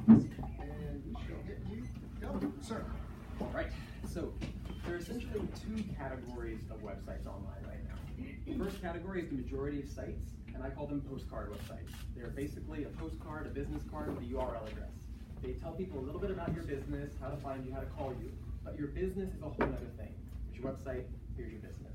And we shall get you go, sir. All right, so there are essentially two categories of websites online right now. The first category is the majority of sites, and I call them postcard websites. They're basically a postcard, a business card with a URL address. They tell people a little bit about your business, how to find you, how to call you, but your business is a whole other thing. Here's your website, here's your business.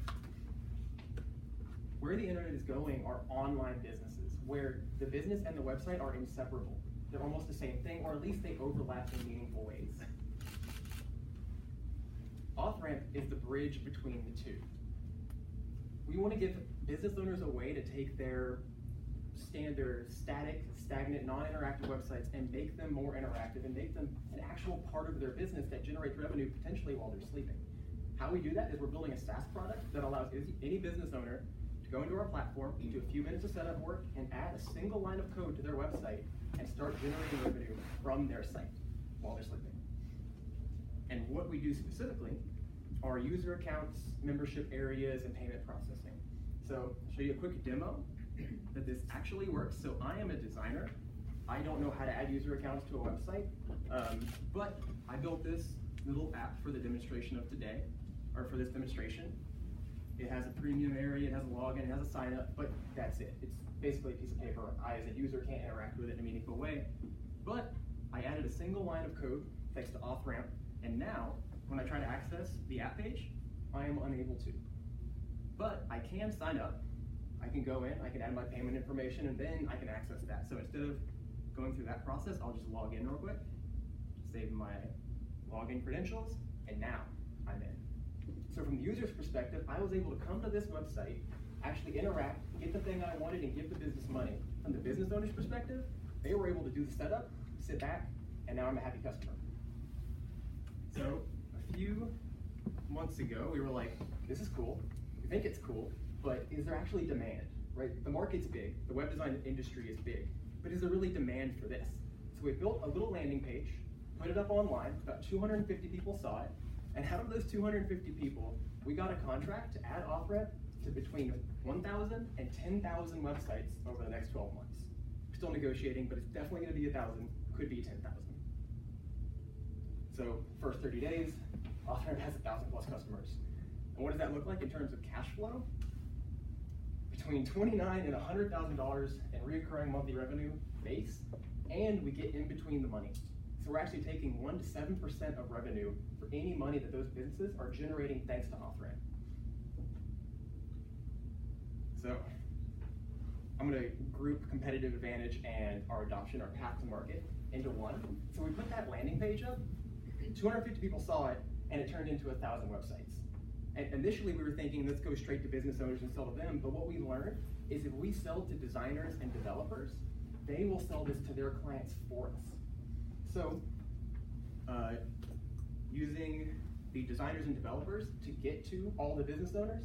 Where the internet is going are online businesses, where the business and the website are inseparable. They're almost the same thing, or at least they overlap in meaningful ways. AuthRamp is the bridge between the two. We want to give business owners a way to take their standard, static, stagnant, non-interactive websites and make them more interactive and make them an actual part of their business that generates revenue potentially while they're sleeping. How we do that is we're building a SaaS product that allows any business owner to go into our platform, do a few minutes of setup work, and add a single line of code to their website and start generating revenue from their site while they're sleeping. And what we do specifically are user accounts, membership areas, and payment processing. So I'll show you a quick demo that this actually works. So I am a designer. I don't know how to add user accounts to a website, but I built this little app for the demonstration of today, or for this demonstration. It has a premium area, it has a login, it has a sign up, but that's it. It's basically a piece of paper. I, as a user, can't interact with it in a meaningful way. But I added a single line of code thanks to AuthRamp, and now when I try to access the app page, I am unable to. But I can sign up. I can go in, I can add my payment information, and then I can access that. So instead of going through that process, I'll just log in real quick, save my login credentials, and now I'm in. So from the user's perspective, I was able to come to this website, actually interact, get the thing I wanted, and give the business money. From the business owner's perspective, they were able to do the setup, sit back, and now I'm a happy customer. So a few months ago, we were like, this is cool, we think it's cool, but is there actually demand, right? The market's big, the web design industry is big, but is there really demand for this? So we built a little landing page, put it up online, about 250 people saw it, and out of those 250 people, we got a contract to add AuthRamp to between 1,000 and 10,000 websites over the next 12 months. We're still negotiating, but it's definitely gonna be 1,000, could be 10,000. So first 30 days, AuthRamp has 1,000 plus customers. And what does that look like in terms of cash flow? Between $29,000 and $100,000 in recurring monthly revenue base, and we get in between the money. So we're actually taking 1 to 7% of revenue for any money that those businesses are generating thanks to AuthRamp. So I'm gonna group competitive advantage and our adoption, our path to market, into one. So we put that landing page up, 250 people saw it, and it turned into 1,000 websites. And initially we were thinking, let's go straight to business owners and sell to them, but what we learned is if we sell to designers and developers, they will sell this to their clients for us. So using the designers and developers to get to all the business owners,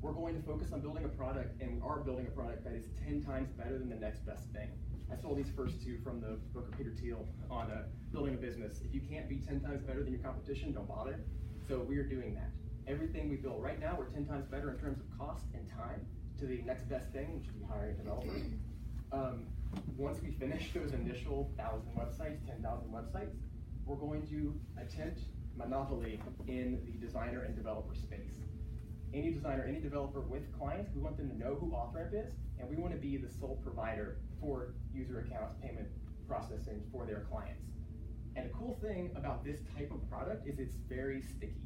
we're going to focus on building a product, and we are building a product that is 10 times better than the next best thing. I stole these first two from the book of Peter Thiel on building a business. If you can't be 10 times better than your competition, don't bother. So we are doing that. Everything we build right now, we're 10 times better in terms of cost and time to the next best thing, which would be hiring a developer. Once we finish those initial 1,000 websites, 10,000 websites, we're going to attempt monopoly in the designer and developer space. Any designer, any developer with clients, we want them to know who AuthRamp is, and we want to be the sole provider for user accounts, payment processing for their clients. And the cool thing about this type of product is it's very sticky.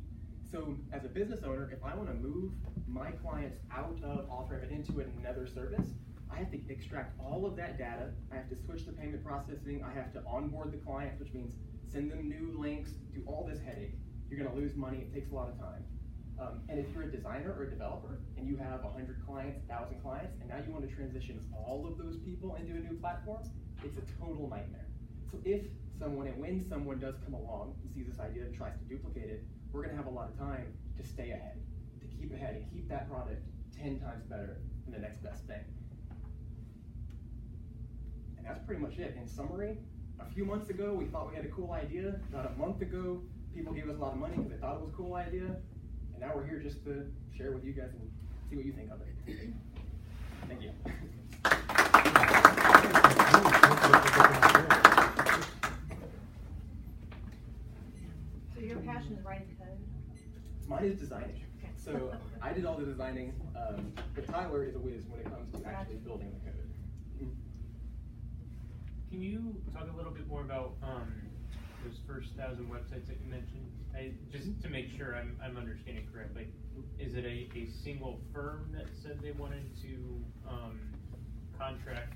So as a business owner, if I want to move my clients out of AuthRamp and into another service, I have to extract all of that data. I have to switch the payment processing. I have to onboard the clients, which means send them new links, do all this headache. You're going to lose money. It takes a lot of time. And if you're a designer or a developer and you have 100 clients, 1,000 clients, and now you want to transition all of those people into a new platform, it's a total nightmare. So if someone, and when someone does come along and sees this idea and tries to duplicate it, we're going to have a lot of time to stay ahead, to keep ahead and keep that product 10 times better than the next best thing. And that's pretty much it. In summary, a few months ago, we thought we had a cool idea. About a month ago, people gave us a lot of money because they thought it was a cool idea. And now we're here just to share with you guys and see what you think of it. Thank you. writing code? Mine is designing. So I did all the designing, but Tyler is a whiz when it comes to actually building the code. Can you talk a little bit more about those first 1,000 websites that you mentioned? Just to make sure I'm understanding correctly, is it a single firm that said they wanted to contract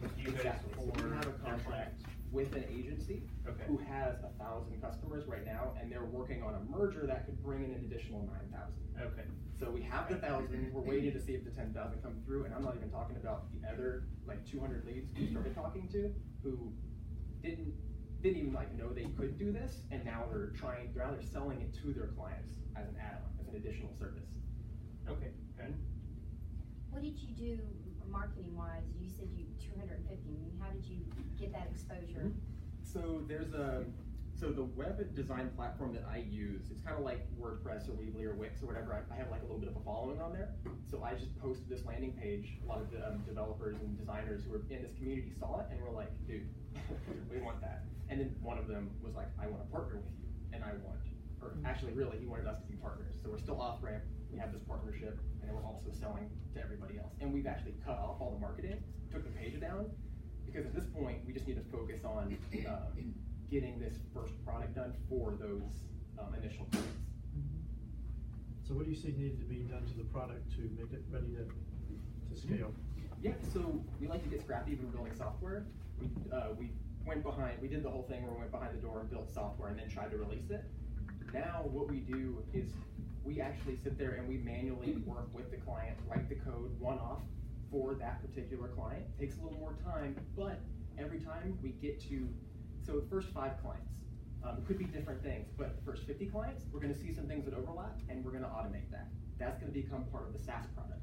with you guys Exactly. for So we have a contract with an agency who has 1,000 customers right now, and they're working on a merger that could bring in an additional 9,000. Okay. So we have the 1,000. We're waiting to see if the 10,000 come through, and I'm not even talking about the other like 200 leads we started talking to who didn't even like know they could do this, and now they're selling it to their clients as an add-on, as an additional service. Okay. Good. What did you do marketing-wise? You said you 250. I mean, how did you get that exposure? So so the web design platform that I use, it's kind of like WordPress or Weebly or Wix or whatever. I have like a little bit of a following on there. So I just posted this landing page. A lot of the developers and designers who were in this community saw it and were like, dude, we want that. And then one of them was like, I want to partner with you. And actually really, he wanted us to be partners. So we're still AuthRamp. We have this partnership, and then we're also selling to everybody else. And we've actually cut off all the marketing, took the page down, because at this point, we just need to focus on getting this first product done for those initial clients. So what do you see needed to be done to the product to make it ready to scale? Yeah, so we like to get scrappy when building software. We did the whole thing where we went behind the door and built software and then tried to release it. Now what we do is we actually sit there and we manually work with the client, write the code one-off for that particular client. It takes a little more time, but every time we get to, so the first 5 clients, it could be different things, but the first 50 clients, we're gonna see some things that overlap and we're gonna automate that. That's gonna become part of the SaaS product.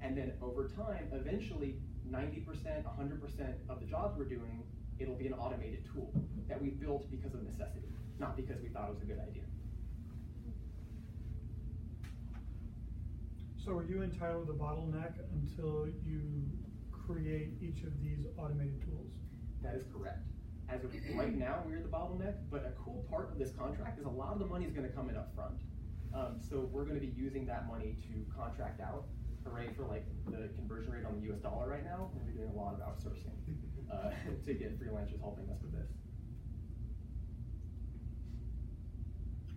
And then over time, eventually, 90%, 100% of the jobs we're doing, it'll be an automated tool that we built because of necessity, not because we thought it was a good idea. So are you entitled to bottleneck until you create each of these automated tools? That is correct. As of right now, we're the bottleneck, but a cool part of this contract is a lot of the money is going to come in up front. So we're going to be using that money to contract out. Hooray for like the conversion rate on the US dollar right now. We're going to be doing a lot of outsourcing to get freelancers helping us with this.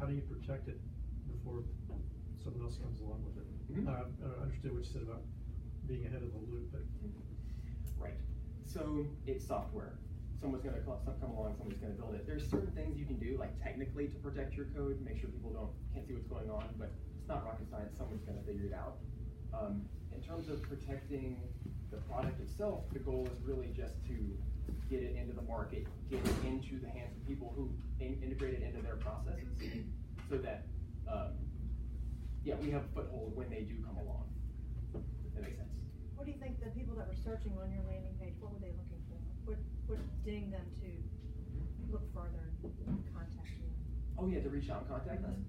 How do you protect it before someone else comes along with it? I understood what you said about being ahead of the loop, but right. So it's software. Someone's going to come along, somebody's going to build it. There's certain things you can do, like technically to protect your code, make sure people can't see what's going on, but it's not rocket science. Someone's going to figure it out. In terms of protecting the product itself, the goal is really just to get it into the market, get it into the hands of people who integrate it into their processes, so that we have a foothold when they do come along. If that makes sense. What do you think the people that were searching on your landing page, what were they looking for? What dinged them to look further and contact you? Oh yeah, to reach out and contact us.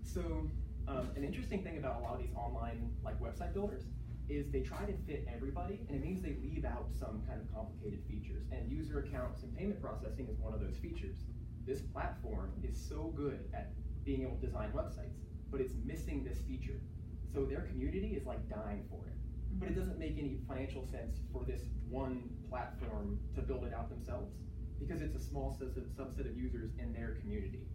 So an interesting thing about a lot of these online like website builders is they try to fit everybody, and it means they leave out some kind of complicated features. And user accounts and payment processing is one of those features. This platform is so good at being able to design websites, but it's missing this feature. So their community is like dying for it. But it doesn't make any financial sense for this one platform to build it out themselves, because it's a small subset of users in their community.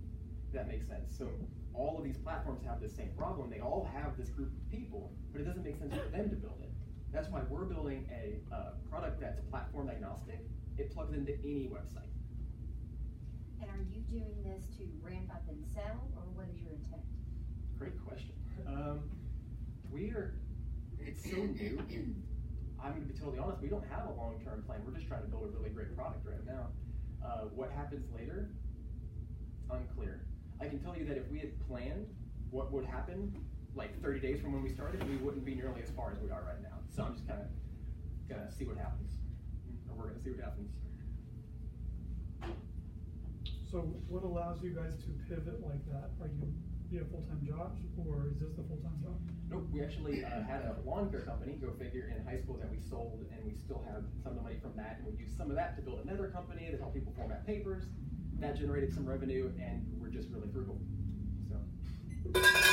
If that makes sense. So all of these platforms have the same problem. They all have this group of people, but it doesn't make sense for them to build it. That's why we're building a product that's platform agnostic. It plugs into any website. And are you doing this to ramp up and sell, or what is your intent? Great question. It's so new. I'm going to be totally honest, we don't have a long-term plan. We're just trying to build a really great product right now. What happens later? Unclear. I can tell you that if we had planned what would happen like 30 days from when we started, we wouldn't be nearly as far as we are right now. So I'm just kind of going to see what happens. Or we're going to see what happens. So what allows you guys to pivot like that? Do you have full-time jobs, or is this the full-time job? Nope, we actually had a lawn care company, go figure, in high school that we sold, and we still have some of the money from that, and we used some of that to build another company that helped people format papers. That generated some revenue, and we're just really frugal. So Thank you.